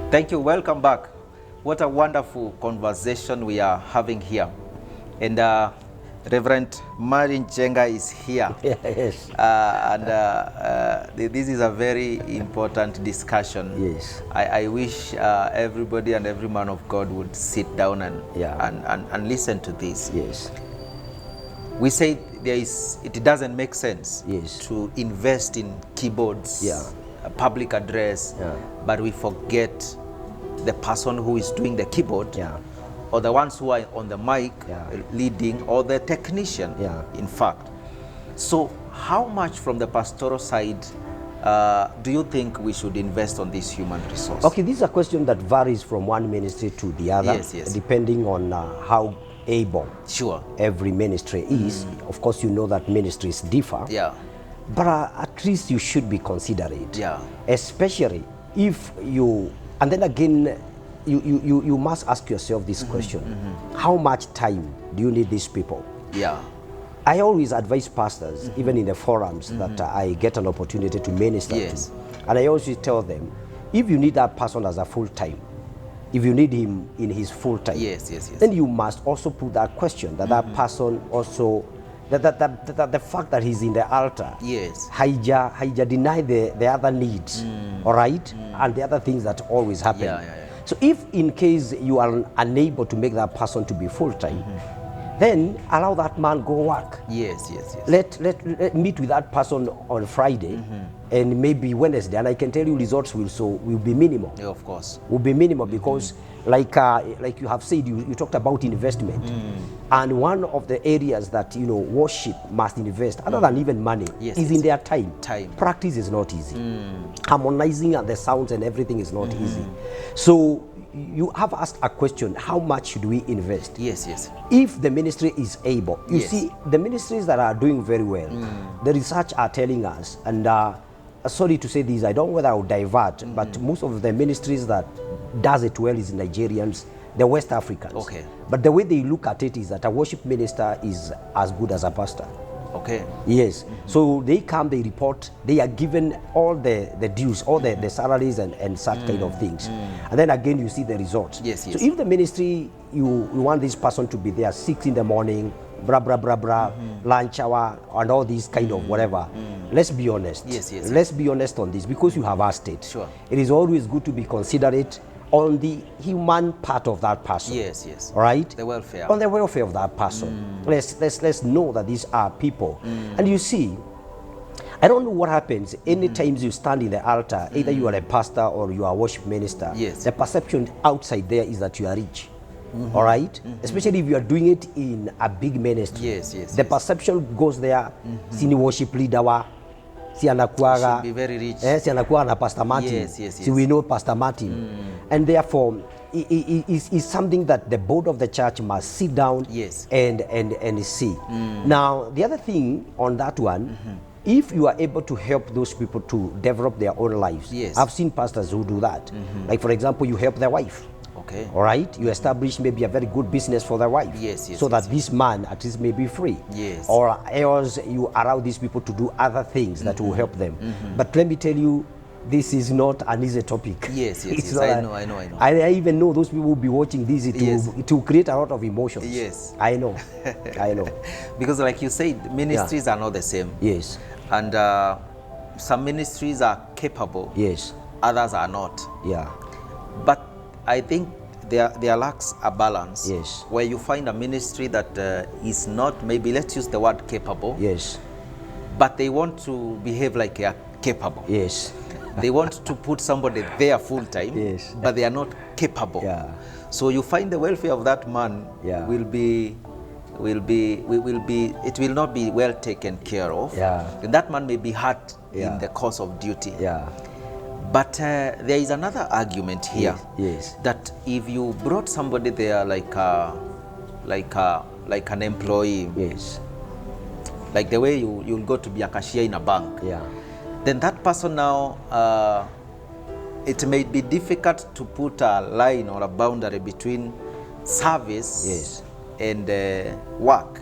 Thank you. Welcome back. What a wonderful conversation we are having here. And Reverend Martin Njenga is here. Yes. This is a very important discussion. Yes. I wish everybody and every man of God would sit down and listen to this. Yes. We say it doesn't make sense Yes. to invest in keyboards, a public address, but we forget the person who is doing the keyboard, or the ones who are on the mic leading, or the technician, in fact. So how much from the pastoral side do you think we should invest on this human resource? Okay, this is a question that varies from one ministry to the other, yes. depending on how able every ministry is. Of course, you know that ministries differ. But at least you should be considerate. Especially if you, and then again, you must ask yourself this question. How much time do you need these people? I always advise pastors, even in the forums that I get an opportunity to minister to. And I always tell them, if you need that person as a full-time, if you need him in his full-time, then you must also put that question, that that person also, that the fact that he's in the altar, Haija deny the other needs, all right, and the other things that always happen. So if in case you are unable to make that person to be full-time, then allow that man go work. Let meet with that person on Friday and maybe Wednesday, and I can tell you results will be minimal. Of course. Will be minimal because like you have said, you talked about investment. And one of the areas that worship must invest, other than even money, is in their time. Practice is not easy. Harmonizing and the sounds and everything is not easy. So you have asked a question, how much should we invest? If the ministry is able. You see, the ministries that are doing very well, the research are telling us, and sorry to say this, I don't know whether I will divert, but most of the ministries that does it well is Nigerians, the West Africans. But the way they look at it is that a worship minister is as good as a pastor. So they come, they report, they are given all the dues, all the salaries and such kind of things. And then again, you see the results. So if the ministry, you want this person to be there 6 in the morning, lunch hour, and all these kind of whatever, let's be honest. Let's be honest on this, because you have asked it. It is always good to be considerate on the human part of that person. Right? The welfare. On the welfare of that person. Let's know that these are people. And you see, I don't know what happens anytime you stand in the altar, either you are a pastor or you are a worship minister. The perception outside there is that you are rich. All right? Especially if you are doing it in a big ministry. The perception goes there, sini worship leader, si anakuaga, be very rich. Si anakuaga na Pastor Martin. Si we know Pastor Martin. And therefore, it is something that the board of the church must sit down and see. Now, the other thing on that one, if you are able to help those people to develop their own lives, I've seen pastors who do that. Like, for example, you help their wife. All right, you establish maybe a very good business for their wife, so that this man at least may be free. Or else you allow these people to do other things that will help them. But let me tell you, this is not an easy topic. I know. I even know those people will be watching this. It will create a lot of emotions. I know. Because like you said, ministries are not the same. And some ministries are capable. Others are not. But I think there lacks a balance where you find a ministry that is not, maybe let's use the word capable, but they want to behave like they are capable. They want to put somebody there full time, but they are not capable. So you find the welfare of that man it will not be well taken care of. And that man may be hurt in the course of duty. But there is another argument here that if you brought somebody there like an employee, like the way you'll go to be a cashier in a bank, then that person now, it may be difficult to put a line or a boundary between service and work,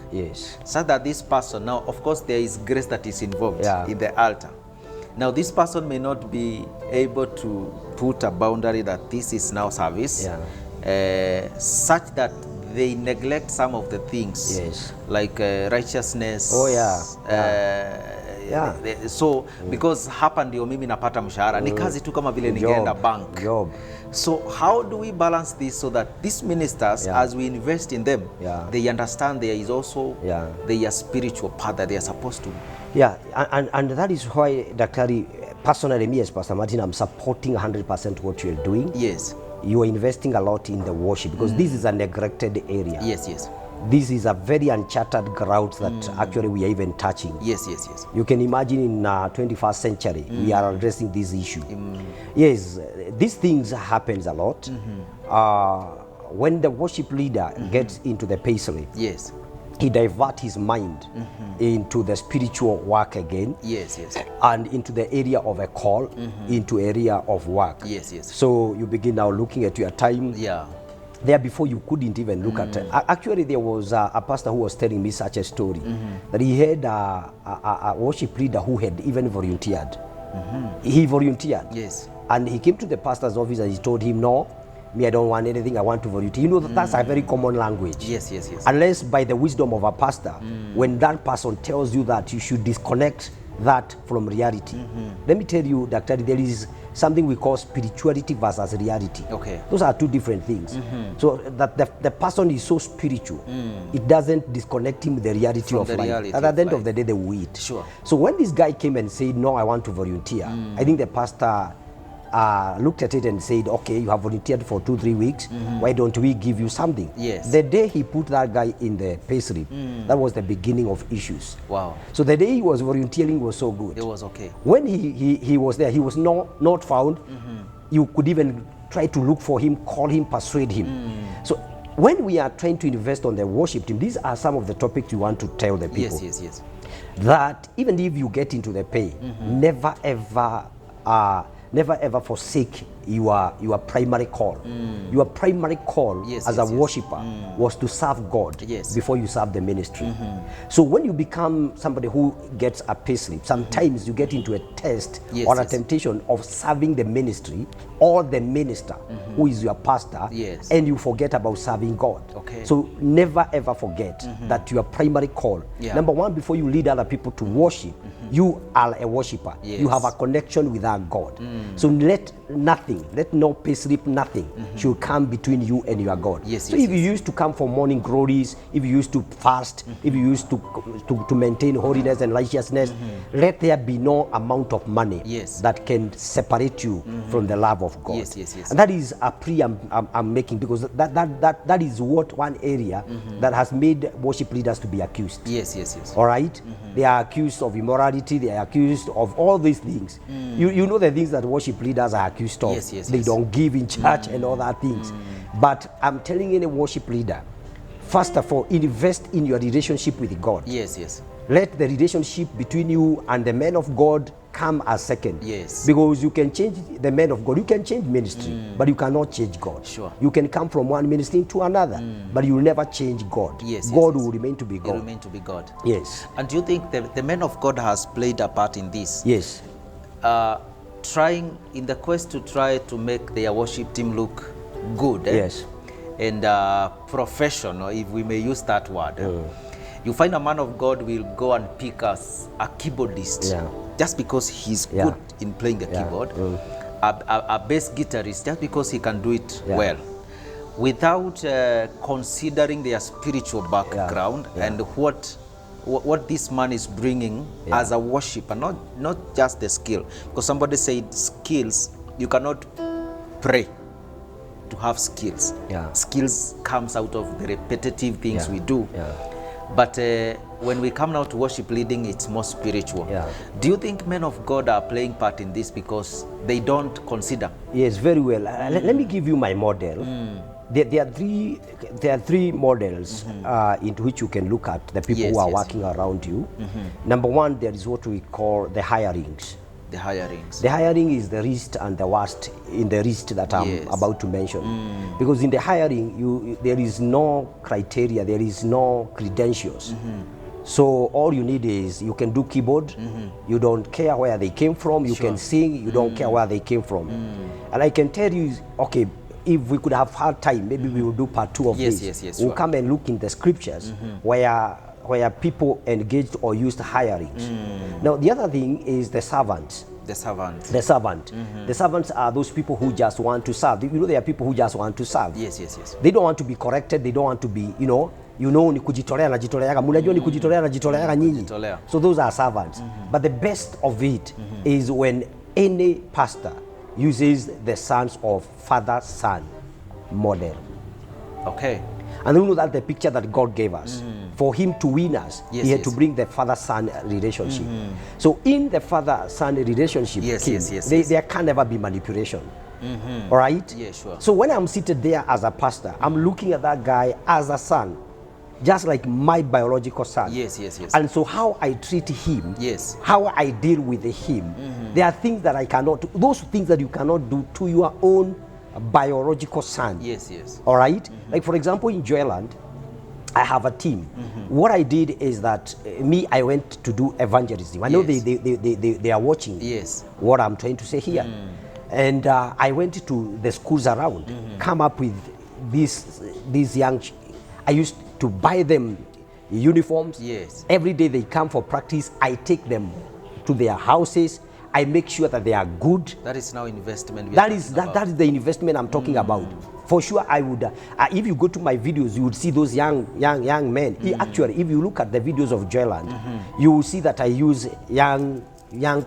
so that this person now, of course, there is grace that is involved in the altar. Now, this person may not be able to put a boundary that this is now service, such that they neglect some of the things, like righteousness. Oh, yeah. So because hapa ndio mimi napata mshahara, ni kazi tu kama vile ningeenda bank. So how do we balance this so that these ministers, as we invest in them, they understand there is also their spiritual part that they are supposed to? Yeah, and that is why, Daktari, personally, me as Pastor Martin, I'm supporting 100% what you're doing. Yes. You are investing a lot in the worship, because this is a neglected area. Yes. This is a very uncharted ground that actually we are even touching. Yes. You can imagine in 21st century, we are addressing this issue. Yes, these things happens a lot. When the worship leader gets into the pay slip, he divert his mind into the spiritual work again. Yes. And into the area of a call, into area of work. Yes. So you begin now looking at your time. There before you couldn't even look at it. Actually, there was a pastor who was telling me such a story, that he had a worship leader who had even volunteered. He volunteered. Yes. And he came to the pastor's office and he told him, no, me, I don't want anything, I want to volunteer. You know, that's a very common language. Yes. Unless by the wisdom of a pastor, when that person tells you that you should disconnect that from reality. Let me tell you, Doctor, there is something we call spirituality versus reality. Okay. Those are two different things. So that the person is so spiritual, it doesn't disconnect him with the reality from of the life. reality at the end of the day, they will eat. Sure. So when this guy came and said, no, I want to volunteer, I think the pastor looked at it and said, okay, you have volunteered for 2-3 weeks, why don't we give you something? Yes. The day he put that guy in the pay slip, that was the beginning of issues. Wow. So the day he was volunteering was so good. It was okay. When he was there, he was not found. You could even try to look for him, call him, persuade him. So when we are trying to invest on the worship team, these are some of the topics we want to tell the people. Yes. That even if you get into the pay, never ever forsake your primary call. Your primary call as a worshiper was to serve God before you serve the ministry. So when you become somebody who gets a pay slip, sometimes you get into a test or a temptation of serving the ministry or the minister who is your pastor, and you forget about serving God. Okay. So never ever forget that your primary call, number one, before you lead other people to worship, you are a worshiper. You have a connection with our God. So let no pay slip, nothing should come between you and your God. So if you used to come for morning glories, if you used to fast, if you used to maintain holiness and righteousness, let there be no amount of money that can separate you from the love of God. And that is a plea I'm making, because that is one area that has made worship leaders to be accused. All right? They are accused of immorality, they are accused of all these things. You know the things that worship leaders are accused of. They don't give in church and all that things. But I'm telling any worship leader, first of all, invest in your relationship with God. Let the relationship between you and the man of God come as second. Because you can change the man of God, you can change ministry, but you cannot change God. You can come from one ministry to another, but you will never change God. God will remain to be God. Will remain to be God. And do you think the man of God has played a part in this? Trying in the quest to try to make their worship team look good and professional, if we may use that word. You find a man of God will go and pick us a keyboardist just because he's good in playing the keyboard, a bass guitarist just because he can do it well, without considering their spiritual background and what this man is bringing as a worshiper, not just the skill. Because somebody said skills, you cannot pray to have skills. Skills comes out of the repetitive things we do. But when we come now to worship leading, it's more spiritual. Do you think men of God are playing part in this because they don't consider? Yes, very well. Let me give you my model. There are three models into which you can look at the people who are working around you. Number one, there is what we call the hirings. The hirings. The hiring is the least and the worst in the list that I'm about to mention. Because in the hiring, there is no criteria, there is no credentials. So all you need is you can do keyboard. You don't care where they came from. You can sing. You don't care where they came from. And I can tell you, okay, if we could have had time, maybe we will do part 2 of this. Yes, we'll come and look in the scriptures where people engaged or used hirings. Now the other thing is the servants. The servant. The servants are those people who just want to serve. You know, there are people who just want to serve. Yes. They don't want to be corrected. They don't want to be, you know ni kujitolea na jitoleaga. Munajua ni kujitolea na jitoleaga nyinyi. So those are servants. But the best of it is when any pastor uses the sons of father-son model. Okay. And you know that the picture that God gave us, for him to win us, he had to bring the father-son relationship. So in the father-son relationship, there can never be manipulation. All right? Yeah, sure. So when I'm seated there as a pastor, I'm looking at that guy as a son, just like my biological son. Yes. And so how I treat him, how I deal with him, there are things that I cannot do. Those things that you cannot do to your own biological son. Yes. All right? Like for example, in Joyland, I have a team. What I did is that I went to do evangelism. I know they are watching what I'm trying to say here. And I went to the schools around, come up with these young. I used to buy them uniforms. Every day they come for practice, I take them to their houses. I make sure that they are good. That is now investment. That is the investment I'm talking about. For sure, I would. If you go to my videos, you would see those young men. Actually, if you look at the videos of Joyland, you will see that I use young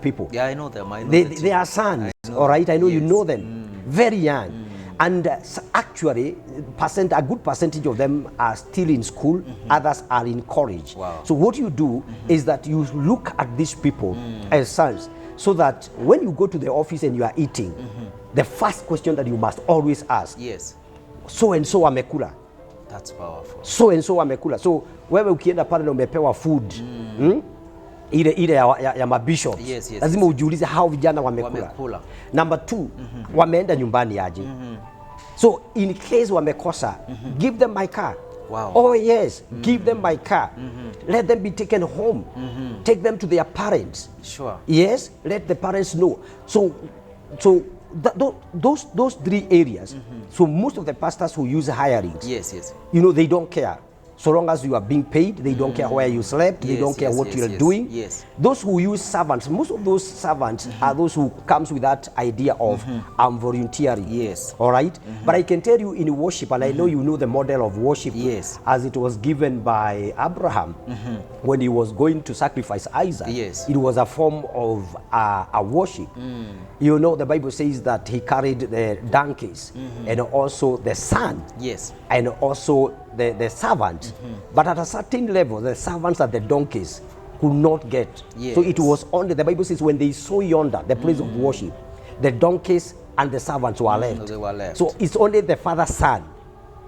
people. Yeah, I know them. They are sons. All right, I know you know them. Very young. And actually, a good percentage of them are still in school, others are in college. Wow. So what you do is that you look at these people as sons, so that when you go to the office and you are eating, the first question that you must always ask, so and so amekula. That's powerful. So and so amekula. So wewe ukienda pale na umepewa food, ile ya mabishop, lazima ujiulize hao vijana wamekula. Number 2, wameenda nyumbani aje. So in case wamekosa, give them my car. Wow. Oh yes, give them my car. Let them be taken home. Take them to their parents. Sure. Yes, let the parents know. So those 3 areas. So most of the pastors who use hirings, you know, they don't care. So long as you are being paid, they don't care where you slept, they don't care what you are doing. Those who use servants, most of those servants are those who comes with that idea of I'm volunteering. All right? But I can tell you in worship, and I know you know the model of worship as it was given by Abraham when he was going to sacrifice Isaac. It was a form of a worship. You know, the Bible says that he carried the donkeys and also the son and also the servant, but at a certain level, the servants and the donkeys could not get. So it was only, the Bible says, when they saw yonder, the place of worship, the donkeys and the servants were left. They were left. So it's only the father's son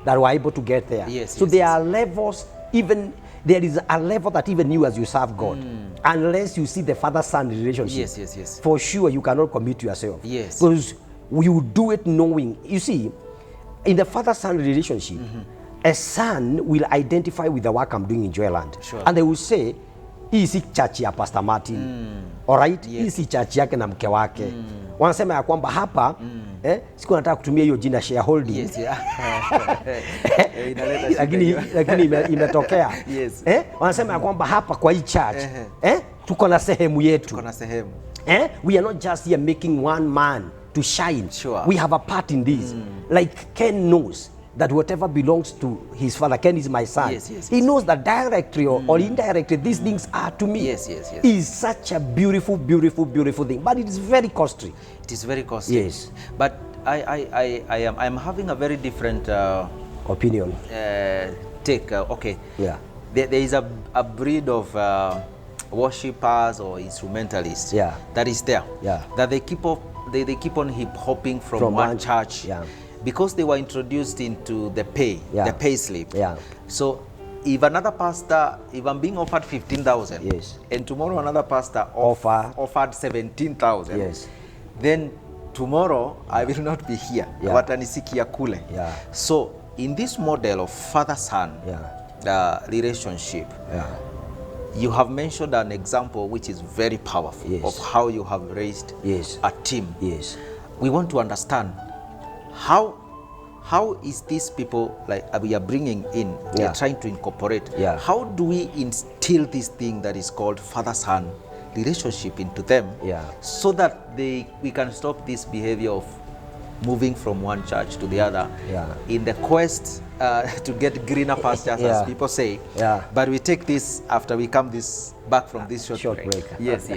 that were able to get there. So there are levels, even there is a level that even you as you serve God, unless you see the father-son relationship, for sure you cannot commit yourself. Because you do it knowing, you see, in the father-son relationship, a son will identify with the work I'm doing in Joyland. And they will say, hii si church ya Pastor Martin. Alright? Hii si church yake na mke wake. Wanasema ya kwamba hapa, siku nataka kutumia hiyo jina shareholding. Lakini imetokea. Wanasema ya kwamba hapa kwa hii church, tuko na sehemu yetu. We are not just here making one man to shine. We have a part in this. Like Ken knows that whatever belongs to his father, Ken is my son. He knows that directly or indirectly these things are to me. It's such a beautiful thing, but it is very costly. It is very costly. But I'm having a very different opinion. Take. Okay. There is a breed of worshippers or instrumentalists that is there. That they keep on hip hopping from one church. Because they were introduced into the pay slip. So if another pastor, if I'm being offered 15,000, and tomorrow another pastor offered 17,000, then tomorrow I will not be here. Watanisikia kule. So in this model of father-son relationship, You have mentioned an example which is very powerful of how you have raised a team. We want to understand how is these people, like we are bringing in, we are trying to incorporate, how do we instill this thing that is called father-son relationship into them, so that we can stop this behavior of moving from one church to the other in the quest to get greener pastures, as people say. But we take this after we come back from this short break. Yes.